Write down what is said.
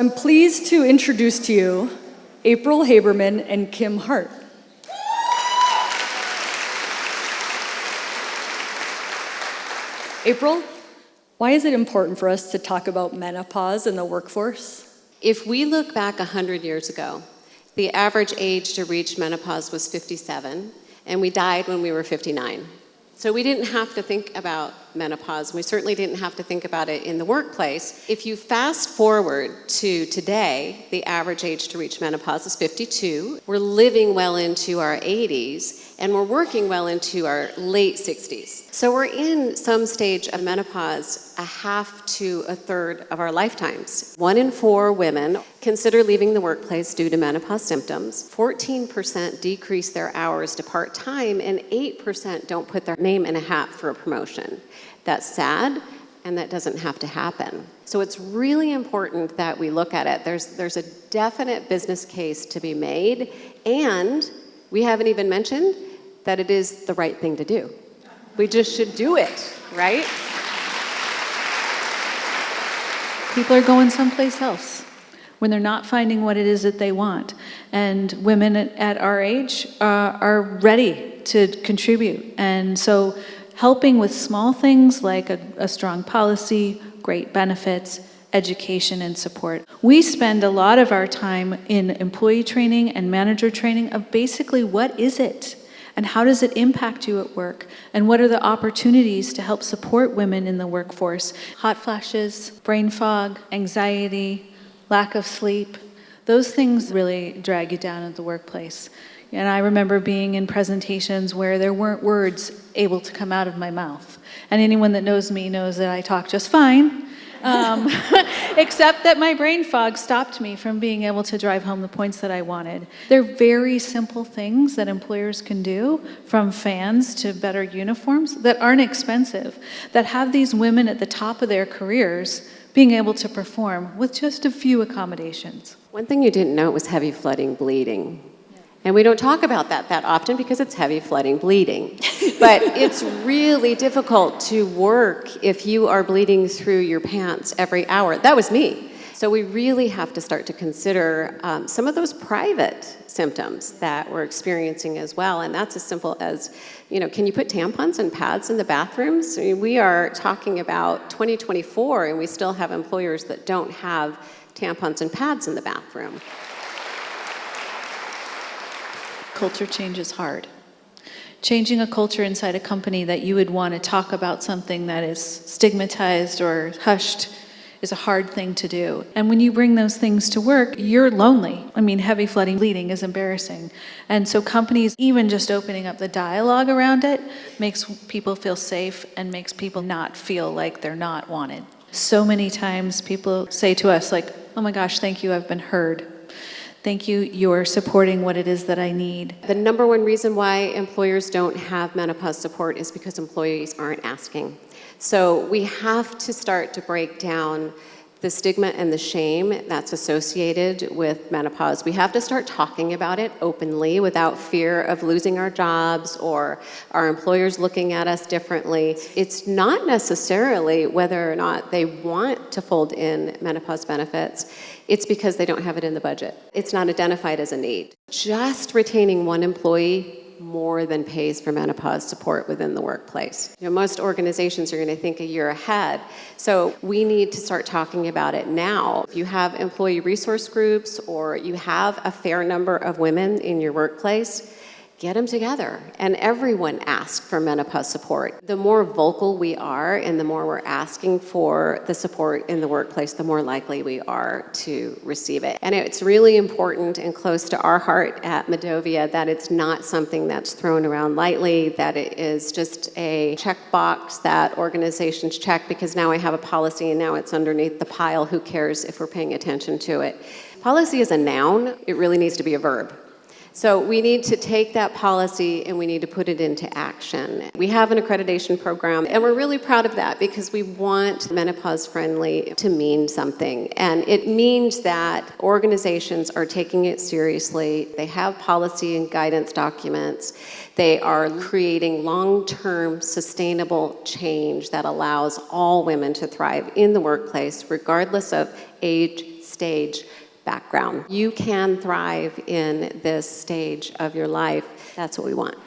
I'm pleased to introduce to you April Haberman and Kim Hart. April, why is it important for us to talk about menopause in the workforce? If we look back 100 years ago, the average age to reach menopause was 57, and we died when we were 59. So we didn't have to think about menopause. We certainly didn't have to think about it in the workplace. If you fast forward to today, the average age to reach menopause is 52. We're living well into our 80s, and we're working well into our late 60s. So we're in some stage of menopause a half to a third of our lifetimes. 1 in 4 women consider leaving the workplace due to menopause symptoms. 14% decrease their hours to part-time, and 8% don't put their name in a hat for a promotion. That's sad, and that doesn't have to happen. So it's really important that we look at it. There's a definite business case to be made, and we haven't even mentioned that it is the right thing to do. We just should do it, right? People are going someplace else when they're not finding what it is that they want. And women at our age are ready to contribute. And so helping with small things like a strong policy, great benefits, education, and support. We spend a lot of our time in employee training and manager training of basically what is it? And how does it impact you at work? And what are the opportunities to help support women in the workforce? Hot flashes, brain fog, anxiety, lack of sleep, those things really drag you down at the workplace. And I remember being in presentations where there weren't words able to come out of my mouth. And anyone that knows me knows that I talk just fine. Except that my brain fog stopped me from being able to drive home the points that I wanted. They're very simple things that employers can do, from fans to better uniforms, that aren't expensive, that have these women at the top of their careers being able to perform with just a few accommodations. One thing you didn't know was heavy flooding bleeding. And we don't talk about that often because it's heavy flooding bleeding. But it's really difficult to work if you are bleeding through your pants every hour. That was me. So we really have to start to consider some of those private symptoms that we're experiencing as well. And that's as simple as, can you put tampons and pads in the bathrooms? I mean, we are talking about 2024 and we still have employers that don't have tampons and pads in the bathroom. Culture change is hard. Changing a culture inside a company that you would want to talk about something that is stigmatized or hushed is a hard thing to do. And when you bring those things to work, you're lonely. I mean, heavy flooding bleeding is embarrassing. And so companies, even just opening up the dialogue around it, makes people feel safe and makes people not feel like they're not wanted. So many times people say to us like, oh my gosh, thank you, I've been heard. Thank you, you're supporting what it is that I need. The number one reason why employers don't have menopause support is because employees aren't asking. So we have to start to break down the stigma and the shame that's associated with menopause. We have to start talking about it openly without fear of losing our jobs or our employers looking at us differently. It's not necessarily whether or not they want to fold in menopause benefits. It's because they don't have it in the budget. It's not identified as a need. Just retaining one employee more than pays for menopause support within the workplace. Most organizations are going to think a year ahead. So we need to start talking about it now. If you have employee resource groups or you have a fair number of women in your workplace, get them together and everyone ask for menopause support. The more vocal we are and the more we're asking for the support in the workplace, the more likely we are to receive it. And it's really important and close to our heart at Medovia that it's not something that's thrown around lightly, that it is just a checkbox that organizations check because now I have a policy and now it's underneath the pile. Who cares if we're paying attention to it? Policy is a noun. It really needs to be a verb. So we need to take that policy and we need to put it into action. We have an accreditation program and we're really proud of that because we want menopause friendly to mean something. And it means that organizations are taking it seriously. They have policy and guidance documents. They are creating long-term sustainable change that allows all women to thrive in the workplace regardless of age, stage background. You can thrive in this stage of your life. That's what we want.